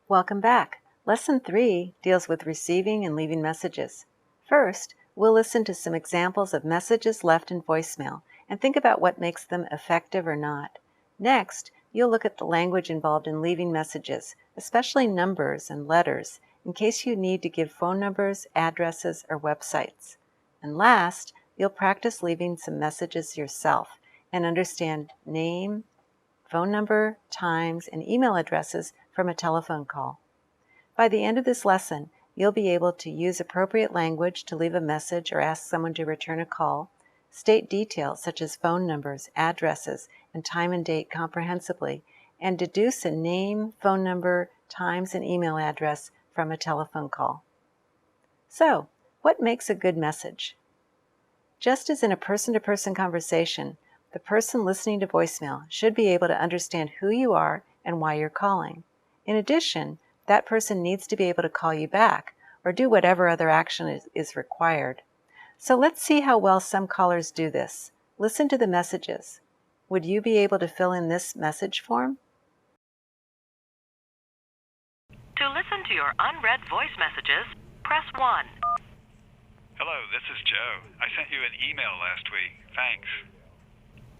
Welcome back. Lesson 3 deals with receiving and leaving messages. First, we'll listen to some examples of messages left in voicemail and think about what makes them effective or not. Next, you'll look at the language involved in leaving messages, especially numbers and letters, in case you need to give phone numbers, addresses, or websites. And last, you'll practice leaving some messages yourself and understand name, phone number, times, and email addresses from a telephone call. By the end of this lesson, you'll be able to use appropriate language to leave a message or ask someone to return a call, state details such as phone numbers, addresses, and time and date comprehensively, and deduce a name, phone number, times, and email address from a telephone call. So, what makes a good message? Just as in a person-to-person conversation, the person listening to voicemail should be able to understand who you are and why you're calling. In addition, that person needs to be able to call you back or do whatever other action is required. So let's see how well some callers do this. Listen to the messages. Would you be able to fill in this message form? To listen to your unread voice messages, press 1. Hello, this is Joe. I sent you an email last week. Thanks.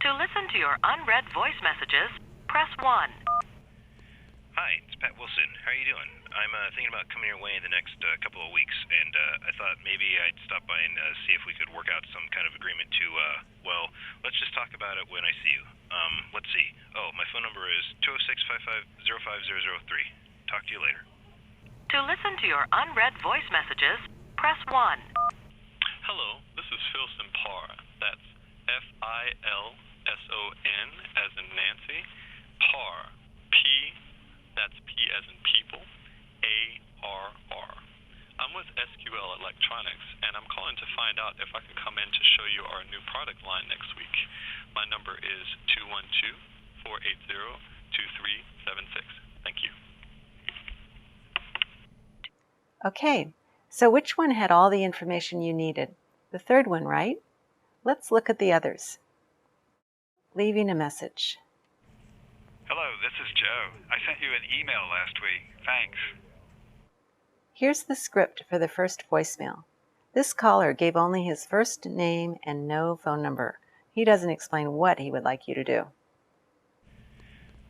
To listen to your unread voice messages, press 1. Hi, it's Pat Wilson. How are you doing? I'm thinking about coming your way in the next couple of weeks, and I thought maybe I'd stop by and see if we could work out some kind of agreement to, let's just talk about it when I see you. Let's see. Oh, my phone number is 206-550-5003. Talk to you later. To listen to your unread voice messages, press 1. Hello, this is Philson Parr. That's Filson, as in Nancy, Parr, P, that's P as in people, A-R-R. I'm with SQL Electronics, and I'm calling to find out if I could come in to show you our new product line next week. My number is 212-480-2376. Thank you. Okay, so which one had all the information you needed? The third one, right? Let's look at the others. Leaving a message. Hello, this is Joe. I sent you an email last week. Thanks. Here's the script for the first voicemail. This caller gave only his first name and no phone number. He doesn't explain what he would like you to do.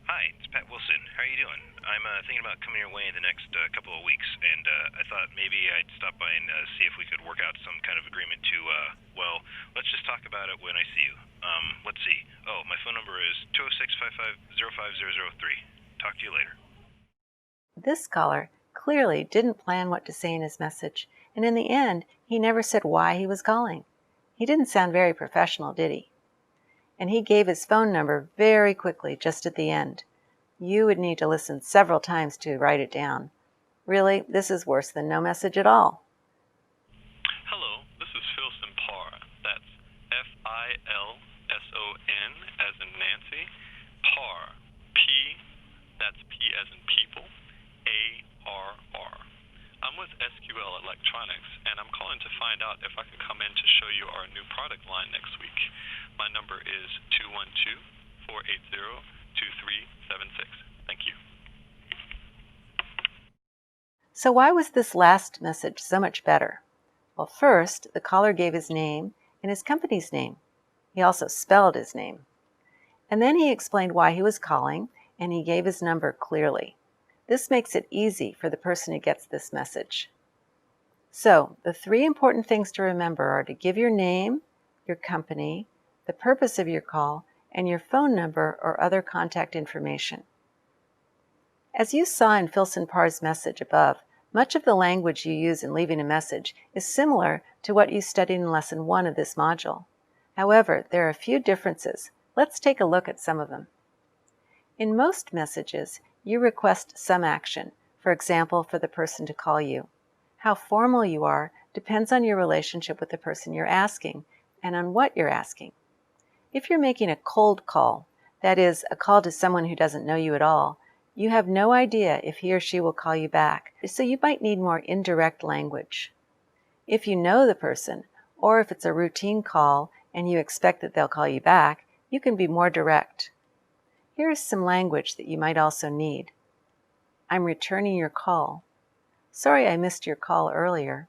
Hi, it's Pat Wilson. How are you doing? I'm thinking about coming your way in the next couple of weeks, and I thought maybe I'd stop by and see if we could work out some kind of agreement to, let's just talk about it when I see you. Let's see. Oh, my phone number is 206-550-5003. Talk to you later. This caller clearly didn't plan what to say in his message, and in the end, he never said why he was calling. He didn't sound very professional, did he? And he gave his phone number very quickly just at the end. You would need to listen several times to write it down. Really, this is worse than no message at all. Hello, this is Philson Parr. That's Filson, as in Nancy, Parr, P, that's P as in people, A-R-R. I'm with SQL Electronics, and I'm calling to find out if I could come in to show you our new product line next week. My number is 212-480-2376. Thank you. So why was this last message so much better? Well, first, the caller gave his name and his company's name. He also spelled his name. And then he explained why he was calling, and he gave his number clearly. This makes it easy for the person who gets this message. So, the three important things to remember are to give your name, your company, the purpose of your call, and your phone number or other contact information. As you saw in Philson Parr's message above, much of the language you use in leaving a message is similar to what you studied in Lesson 1 of this module. However, there are a few differences. Let's take a look at some of them. In most messages, you request some action, for example, for the person to call you. How formal you are depends on your relationship with the person you're asking and on what you're asking. If you're making a cold call, that is, a call to someone who doesn't know you at all, you have no idea if he or she will call you back, so you might need more indirect language. If you know the person, or if it's a routine call and you expect that they'll call you back, you can be more direct. Here is some language that you might also need. I'm returning your call. Sorry I missed your call earlier.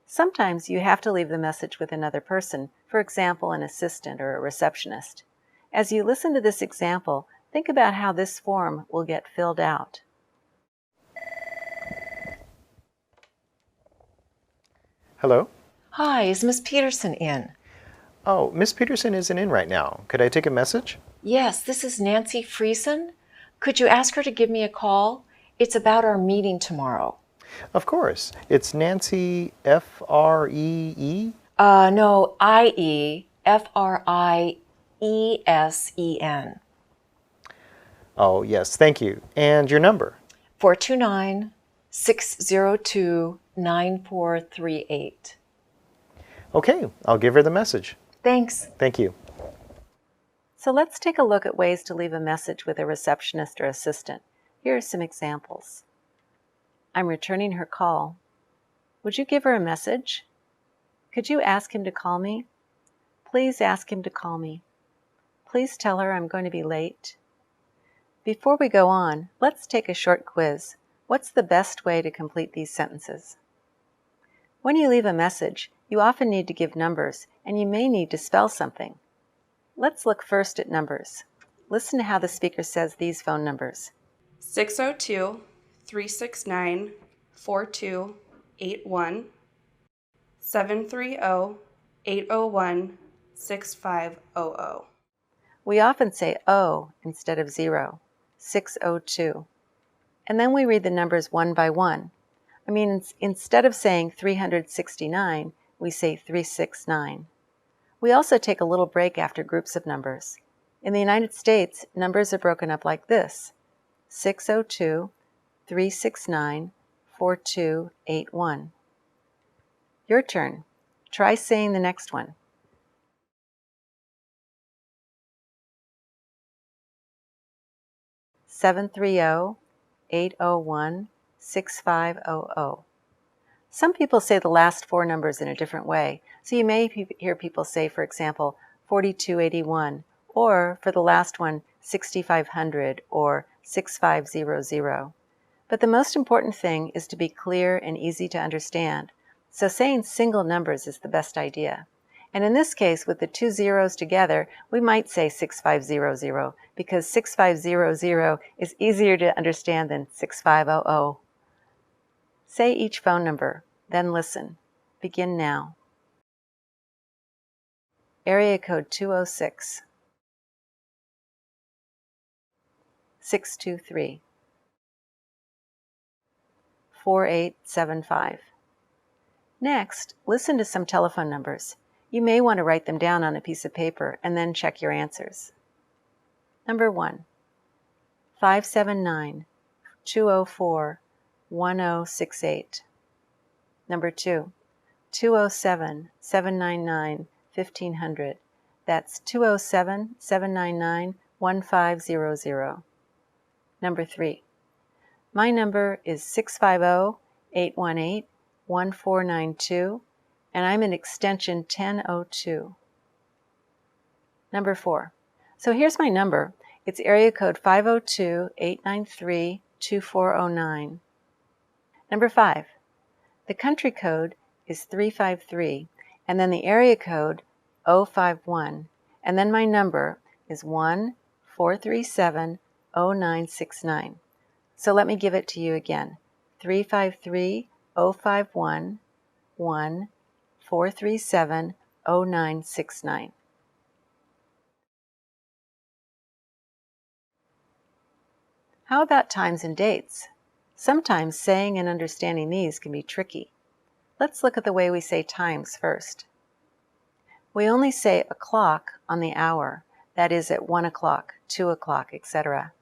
Sometimes you have to leave the message with another person, for example, an assistant or a receptionist. As you listen to this example, think about how this form will get filled out. Hello? Hi, is Miss Peterson in? Oh, Miss Peterson isn't in right now. Could I take a message? Yes, this is Nancy Friesen. Could you ask her to give me a call? It's about our meeting tomorrow. Of course. It's Nancy F-R-E-E? No, Friesen. Oh, yes, thank you. And your number? 429-602-9438. Okay, I'll give her the message. Thanks. Thank you. So let's take a look at ways to leave a message with a receptionist or assistant. Here are some examples. I'm returning her call. Would you give her a message? Could you ask him to call me? Please ask him to call me. Please tell her I'm going to be late. Before we go on, let's take a short quiz. What's the best way to complete these sentences? When you leave a message, you often need to give numbers, and you may need to spell something. Let's look first at numbers. Listen to how the speaker says these phone numbers. 602-369-4281, 730-801-6500. We often say O instead of 0, 602. And then we read the numbers one by one. Instead of saying 369, we say 369. We also take a little break after groups of numbers. In the United States, numbers are broken up like this: 602-369-4281. Your turn. Try saying the next one. Seven 801-6500. Some people say the last four numbers in a different way, so you may hear people say, for example, 4281, or for the last one, 6500 or 6500. But the most important thing is to be clear and easy to understand, so saying single numbers is the best idea. And in this case, with the two zeros together, we might say 6500 because 6500 is easier to understand than 6500. Say each phone number, then listen. Begin now. Area code 206. 623. 4875. Next, listen to some telephone numbers. You may want to write them down on a piece of paper and then check your answers. Number 1, 579-204-1068. Number 2, 207-799-1500. That's 207-799-1500. Number 3, my number is 650-818-1492, and I'm in extension 1002. Number 4, so here's my number. It's area code 502-893-2409. Number 5, the country code is 353, and then the area code 051, and then my number is 1-437-0969. So let me give it to you again. 353-051, 1-437-0969. How about times and dates? Sometimes saying and understanding these can be tricky. Let's look at the way we say times first. We only say o'clock on the hour, that is at 1 o'clock, 2 o'clock, etc.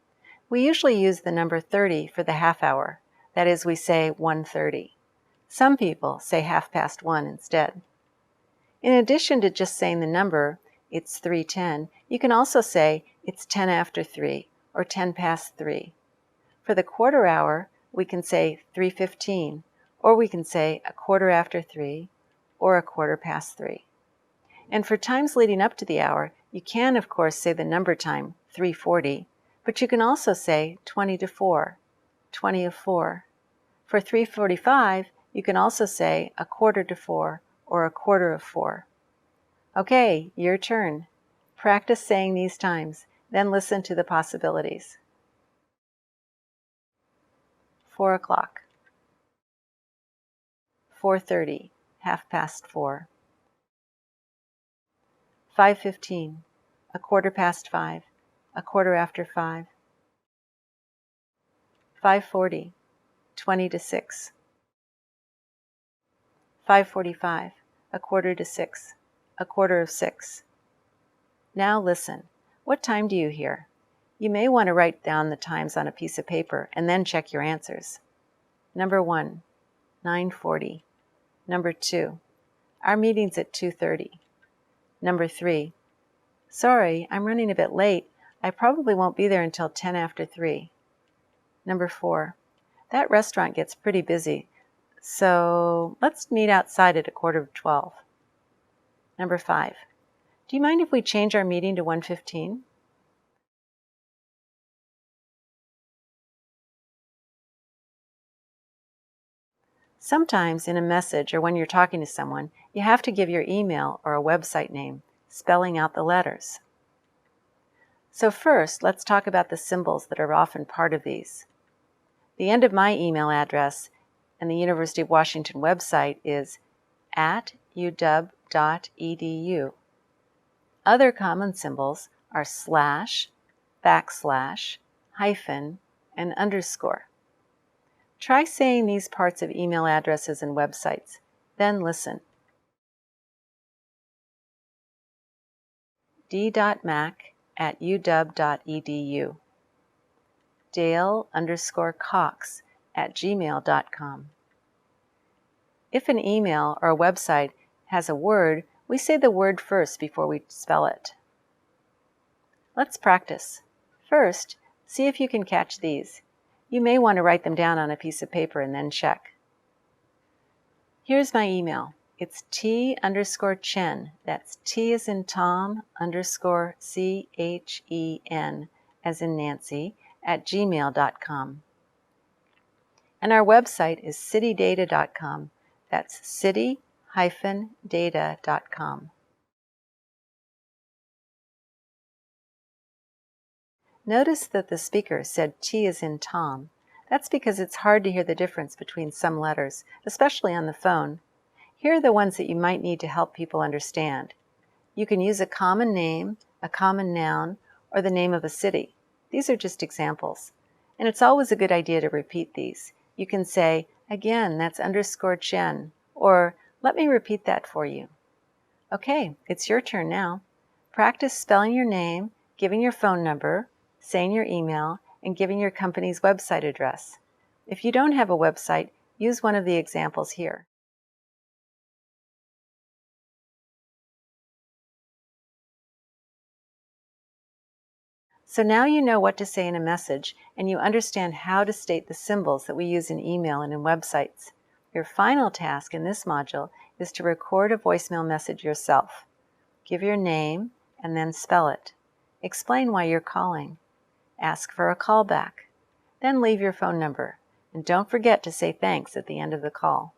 We usually use the number 30 for the half hour, that is we say 1:30. Some people say 1:30 instead. In addition to just saying the number, it's 3:10, you can also say it's 10 after 3 or 10 past 3. For the quarter hour, we can say 3:15, or we can say a quarter after 3 or a quarter past 3. And for times leading up to the hour, you can, of course, say the number time, 3:40, but you can also say 20 to 4, 20 of 4. For 3:45, you can also say 1/4 to 4 or 1/4 of 4. Okay, your turn. Practice saying these times, then listen to the possibilities. 4 o'clock. 4:30, 4:30. 5:15, 5:15, 5:15. 5:40, 20 to 6. 5:45, 1/4 to 6, 1/4 of 6. Now listen. What time do you hear? You may want to write down the times on a piece of paper and then check your answers. Number 1, 9:40. Number 2, our meeting's at 2:30. Number 3, sorry, I'm running a bit late. I probably won't be there until 10 after 3. Number 4, that restaurant gets pretty busy, so let's meet outside at 11:45. Number 5, do you mind if we change our meeting to 1:15? Sometimes in a message or when you're talking to someone, you have to give your email or a website name, spelling out the letters. So first, let's talk about the symbols that are often part of these. The end of my email address and the University of Washington website is @uw.edu. Other common symbols are slash, backslash, hyphen, and underscore. Try saying these parts of email addresses and websites, then listen. d.mac@uw.edu. Dale_Cox@gmail.com. If an email or a website has a word, we say the word first before we spell it. Let's practice. First, see if you can catch these. You may want to write them down on a piece of paper and then check. Here's my email. It's T_Chen. That's T as in Tom _CHEN as in Nancy @gmail.com. And our website is citydata.com. That's city-data.com. Notice that the speaker said T as in Tom. That's because it's hard to hear the difference between some letters, especially on the phone. Here are the ones that you might need to help people understand. You can use a common name, a common noun, or the name of a city. These are just examples. And it's always a good idea to repeat these. You can say, again, that's _Chen, or let me repeat that for you. Okay, it's your turn now. Practice spelling your name, giving your phone number, saying your email, and giving your company's website address. If you don't have a website, use one of the examples here. So now you know what to say in a message, and you understand how to state the symbols that we use in email and in websites. Your final task in this module is to record a voicemail message yourself. Give your name and then spell it. Explain why you're calling. Ask for a callback. Then leave your phone number. And don't forget to say thanks at the end of the call.